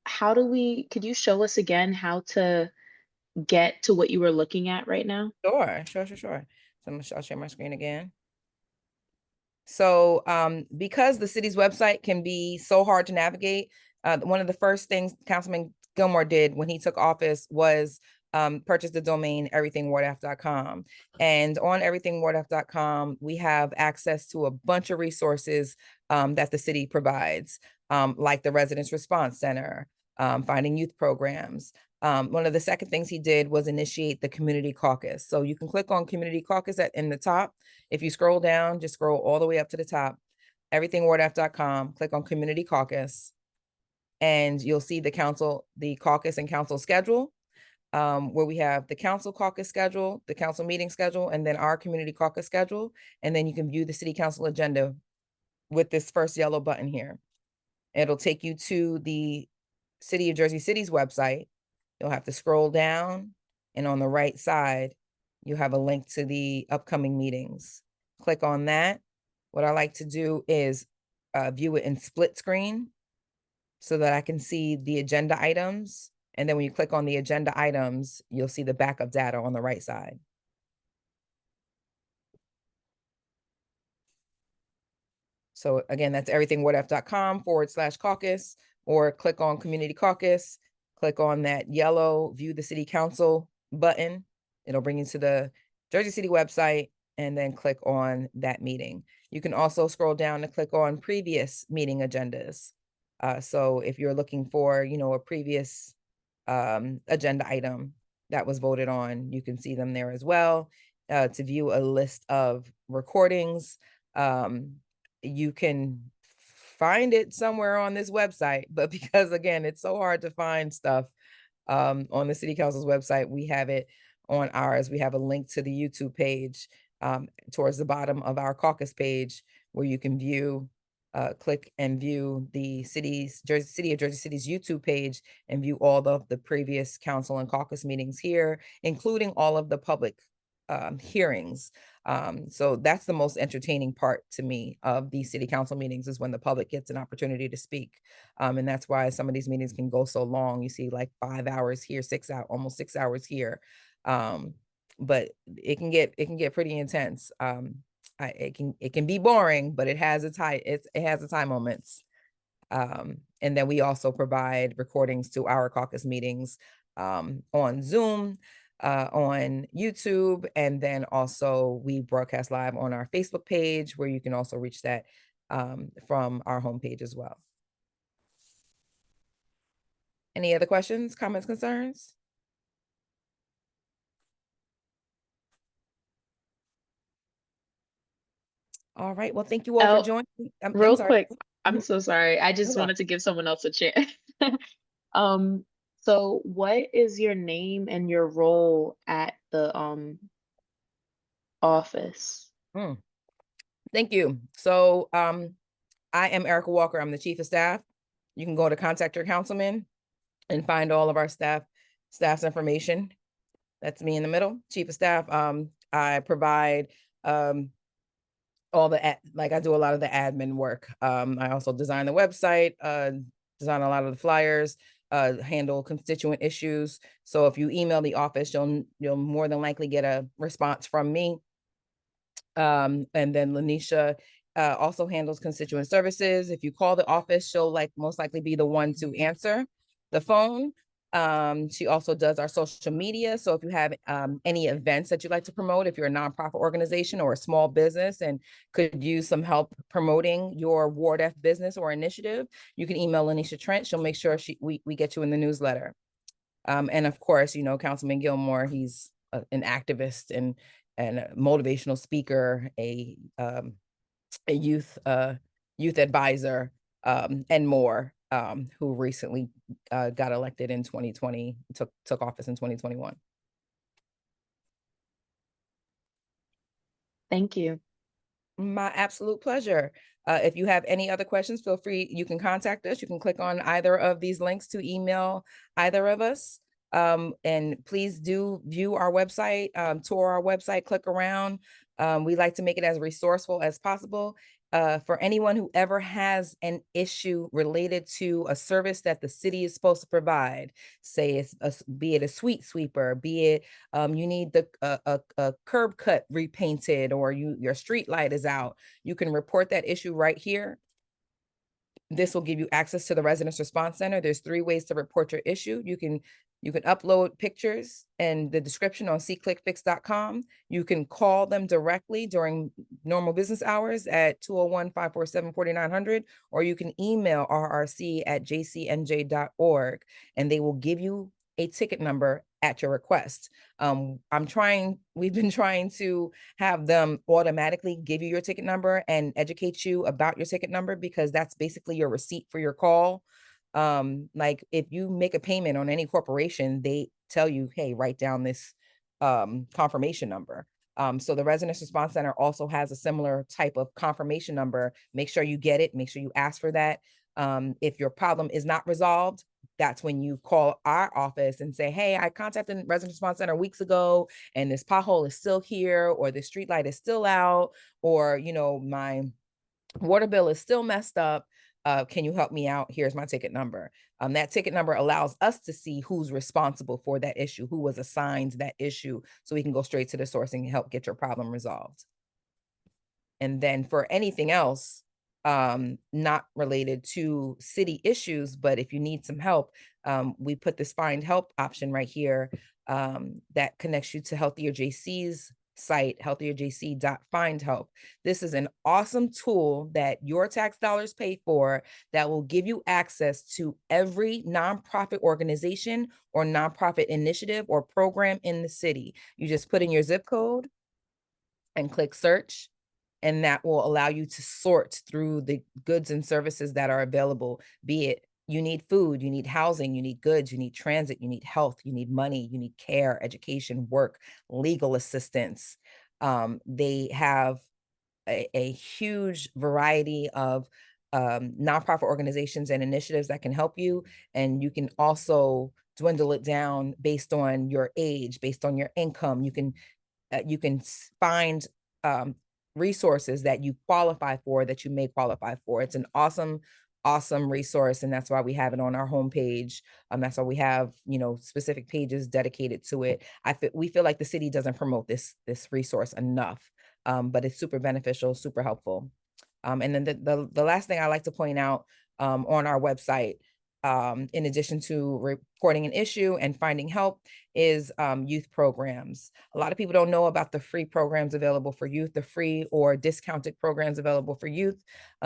could you show us again how to get to what you were looking at right now? Sure. So I'll share my screen again. So because the city's website can be so hard to navigate, one of the first things Councilman Gilmore did when he took office was purchase the domain everythingwardf.com. And on everythingwardf.com, we have access to a bunch of resources that the city provides, like the Residence Response Center, finding youth programs. One of the second things he did was initiate the community caucus. So you can click on community caucus in the top. If you scroll down, just scroll all the way up to the top, everythingwardf.com, click on community caucus, and you'll see the caucus and council schedule, where we have the council caucus schedule, the council meeting schedule, and then our community caucus schedule. And then you can view the city council agenda with this first yellow button here. It'll take you to the City of Jersey City's website. You'll have to scroll down, and on the right side, you have a link to the upcoming meetings. Click on that. What I like to do is view it in split screen so that I can see the agenda items. And then when you click on the agenda items, you'll see the backup data on the right side. So again, that's everythingwardf.com/caucus, or click on community caucus, click on that yellow view the city council button. It'll bring you to the Jersey City website, and then click on that meeting. You can also scroll down to click on previous meeting agendas. So if you're looking for, a previous agenda item that was voted on, you can see them there as well. To view a list of recordings, you can find it somewhere on this website, but because again, it's so hard to find stuff on the city council's website, we have it on ours. We have a link to the YouTube page towards the bottom of our caucus page, where you can click and view the City of Jersey City's YouTube page and view all of the previous council and caucus meetings here, including all of the public hearings. So that's the most entertaining part to me of these city council meetings, is when the public gets an opportunity to speak. And that's why some of these meetings can go so long. You see like 5 hours here, almost 6 hours here. But it can get pretty intense. It can be boring, but it has its high moments. And then we also provide recordings to our caucus meetings on Zoom, on YouTube, and then also we broadcast live on our Facebook page, where you can also reach that from our homepage as well. Any other questions, comments, concerns? All right. Well, thank you all for joining. Real quick, I'm so sorry. I just Hold on. wanted to give someone else a chance. So what is your name and your role at the office? Thank you. So I am Erica Walker. I'm the chief of staff. You can go to contact your councilman and find all of our staff's information. That's me in the middle, chief of staff. I provide all the like I do a lot of the admin work. I also design the website, design a lot of the flyers, handle constituent issues. So if you email the office, you'll more than likely get a response from me. And then Lanisha also handles constituent services. If you call the office, she'll most likely be the one to answer the phone. She also does our social media. So if you have any events that you'd like to promote, if you're a nonprofit organization or a small business and could use some help promoting your Ward F business or initiative, you can email Lanisha Trent. She'll make sure we get you in the newsletter. And of course, Councilman Gilmore, he's an activist and a motivational speaker, a youth advisor, and more, who recently got elected in 2020, took office in 2021. Thank you. My absolute pleasure. If you have any other questions, feel free, you can contact us. You can click on either of these links to email either of us. And please do view our website, tour our website, click around. We like to make it as resourceful as possible. For anyone who ever has an issue related to a service that the city is supposed to provide, say be it a street sweeper, be it you need a curb cut repainted, or your street light is out, you can report that issue right here. This will give you access to the Residence Response Center. There's 3 ways to report your issue. You can upload pictures and the description on seeclickfix.com. You can call them directly during normal business hours at 201-547-4900, or you can email rrc@jcnj.org, and they will give you a ticket number at your request. We've been trying to have them automatically give you your ticket number and educate you about your ticket number, because that's basically your receipt for your call. Like if you make a payment on any corporation, they tell you, hey, write down this confirmation number. So the Residence Response Center also has a similar type of confirmation number. Make sure you get it. Make sure you ask for that. If your problem is not resolved, that's when you call our office and say, hey, I contacted the Residence Response Center weeks ago, and this pothole is still here, or the street light is still out, or, my water bill is still messed up. Can you help me out? Here's my ticket number. That ticket number allows us to see who's responsible for that issue, who was assigned that issue, so we can go straight to the source and help get your problem resolved. And then for anything else, not related to city issues, but if you need some help, we put this find help option right here, that connects you to Healthier JC's site, healthierjc.findhelp. This is an awesome tool that your tax dollars pay for, that will give you access to every nonprofit organization or nonprofit initiative or program in the city. You just put in your zip code and click search, and that will allow you to sort through the goods and services that are available. Be it you need food, you need housing, you need goods, you need transit, you need health, you need money, you need care, education, work, legal assistance. They have a huge variety of nonprofit organizations and initiatives that can help you. And you can also dwindle it down based on your age, based on your income. You can find resources that you qualify for, that you may qualify for. It's an awesome resource, and that's why we have it on our homepage. That's why we have specific pages dedicated to it. We feel like the city doesn't promote this resource enough, but it's super beneficial, super helpful. And then the last thing I like to point out on our website, in addition to reporting an issue and finding help, is youth programs. A lot of people don't know about the free programs available for youth, the free or discounted programs available for youth.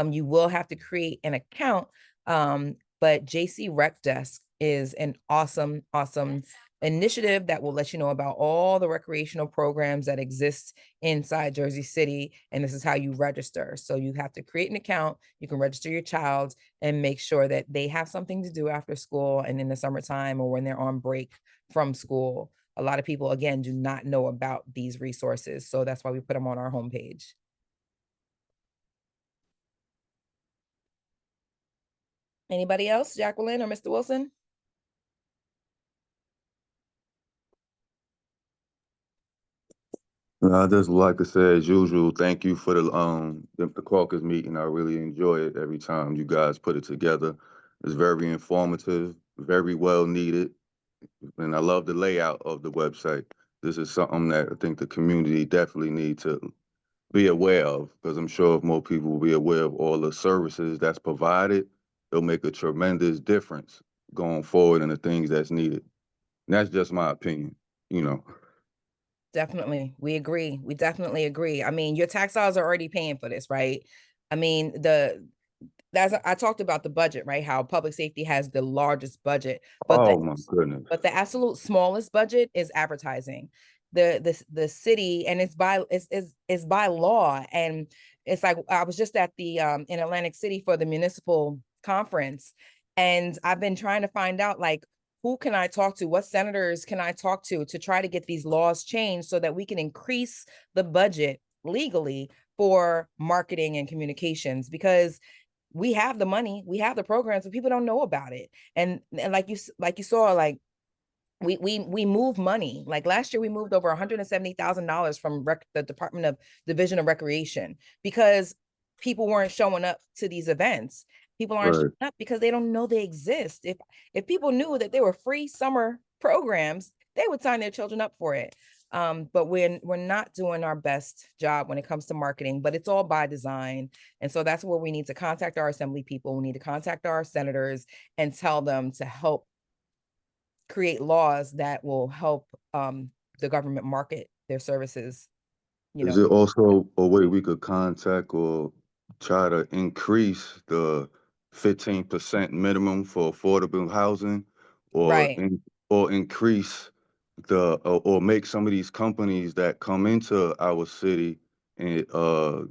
You will have to create an account, but JC Rec Desk is an awesome initiative that will let you know about all the recreational programs that exist inside Jersey City. And this is how you register. So you have to create an account. You can register your child and make sure that they have something to do after school and in the summertime, or when they're on break from school. A lot of people, again, do not know about these resources. So that's why we put them on our homepage. Anybody else, Jacqueline or Mr. Wilson? I just like to say, as usual, thank you for the caucus meeting. I really enjoy it every time you guys put it together. It's very informative, very well needed, and I love the layout of the website. This is something that I think the community definitely need to be aware of, because I'm sure if more people will be aware of all the services that's provided, it'll make a tremendous difference going forward in the things that's needed. And that's just my opinion, you know. Definitely. We agree. We definitely agree. I mean, your tax dollars are already paying for this, right? I mean, that's I talked about the budget, right? How public safety has the largest budget, but Oh my goodness. the absolute smallest budget is advertising. The city, and it's by law, and it's like I was just at the in Atlantic City for the municipal conference, and I've been trying to find out, like, who can I talk to? What senators can I talk to try to get these laws changed so that we can increase the budget legally for marketing and communications? Because we have the money, we have the programs, but people don't know about it. And like you saw, like we move money. Like last year, we moved over $170,000 from the Department of Division of Recreation because people weren't showing up to these events. People aren't Right. showing up because they don't know they exist. If people knew that they were free summer programs, they would sign their children up for it. But we're not doing our best job when it comes to marketing, but it's all by design. And so that's where we need to contact our assembly people. We need to contact our senators and tell them to help create laws that will help the government market their services, you Is know. it also a way we could contact or try to increase the 15% minimum for affordable housing, or Right. or increase or make some of these companies that come into our city and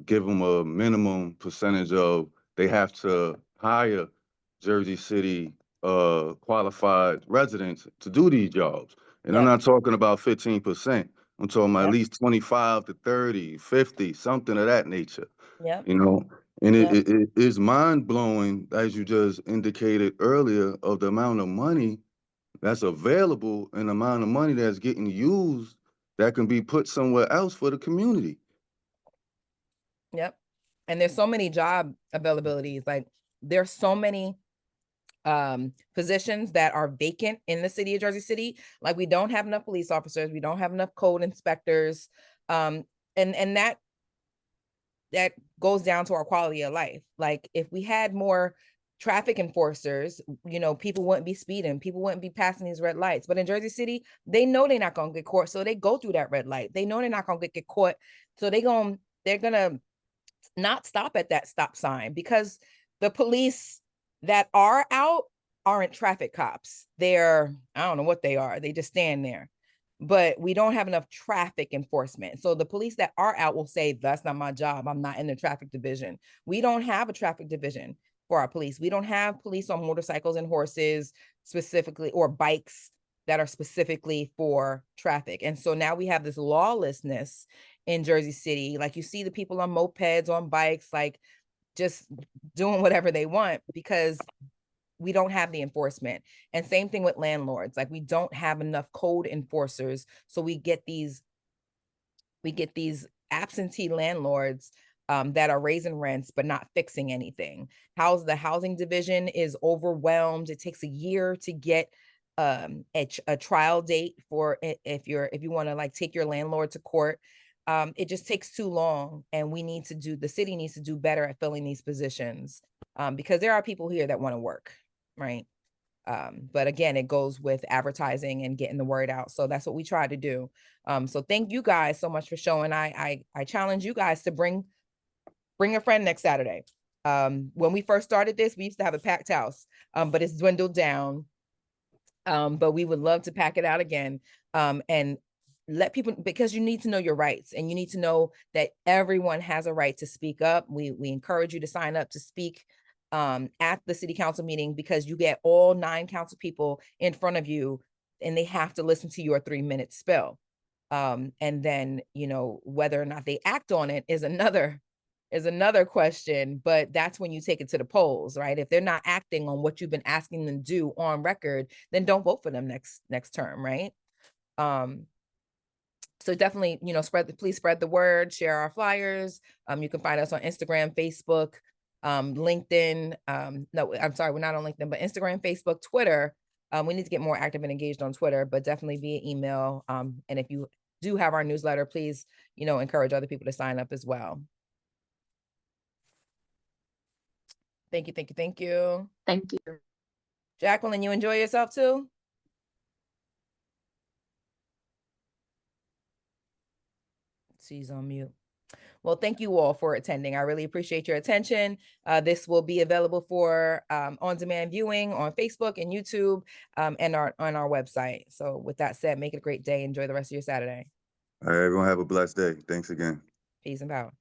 give them a minimum percentage of they have to hire Jersey City qualified residents to do these jobs. And I'm Yep. not talking about 15%. I'm talking about at Yep. least 25 to 30, 50, something of that nature, Yep. you know? And Yep. it is mind blowing, as you just indicated earlier, of the amount of money that's available and the amount of money that's getting used that can be put somewhere else for the community. Yep. And there's so many job availabilities. Like there's so many positions that are vacant in the city of Jersey City. Like we don't have enough police officers, we don't have enough code inspectors. Um, and that goes down to our quality of life. Like if we had more traffic enforcers, people wouldn't be speeding, people wouldn't be passing these red lights. But in Jersey City, they know they're not gonna get caught, so they go through that red light. They know they're not gonna get caught, so they're gonna not stop at that stop sign, because the police that are out aren't traffic cops. They're, I don't know what they are. They just stand there. But we don't have enough traffic enforcement. So the police that are out will say, that's not my job. I'm not in the traffic division. We don't have a traffic division for our police. We don't have police on motorcycles and horses specifically, or bikes that are specifically for traffic. And so now we have this lawlessness in Jersey City. Like you see the people on mopeds, on bikes, like just doing whatever they want because we don't have the enforcement. And same thing with landlords. Like we don't have enough code enforcers. So we get these absentee landlords that are raising rents but not fixing anything. The housing division is overwhelmed. It takes a year to get a trial date for if you want to like take your landlord to court. It just takes too long, and the city needs to do better at filling these positions, because there are people here that want to work, right? But again, it goes with advertising and getting the word out. So that's what we try to do. So thank you guys so much for showing. I challenge you guys to bring a friend next Saturday. When we first started this, we used to have a packed house, but it's dwindled down. But we would love to pack it out again, and let people, because you need to know your rights, and you need to know that everyone has a right to speak up. We encourage you to sign up to speak at the city council meeting, because you get all 9 council people in front of you, and they have to listen to your 3-minute spill. And then, whether or not they act on it is another is another question, but that's when you take it to the polls, right? If they're not acting on what you've been asking them to do on record, then don't vote for them next term, right? So definitely, please spread the word, share our flyers. You can find us on Instagram, Facebook, LinkedIn. No, I'm sorry, we're not on LinkedIn, but Instagram, Facebook, Twitter. We need to get more active and engaged on Twitter, but definitely via email. And if you do have our newsletter, please, encourage other people to sign up as well. Thank you, thank you, thank you. Thank you. Jacqueline, you enjoy yourself too? She's on mute. Well, thank you all for attending. I really appreciate your attention. This will be available for on-demand viewing on Facebook and YouTube and on our website. So with that said, make it a great day. Enjoy the rest of your Saturday. All right, everyone have a blessed day. Thanks again. Peace and power.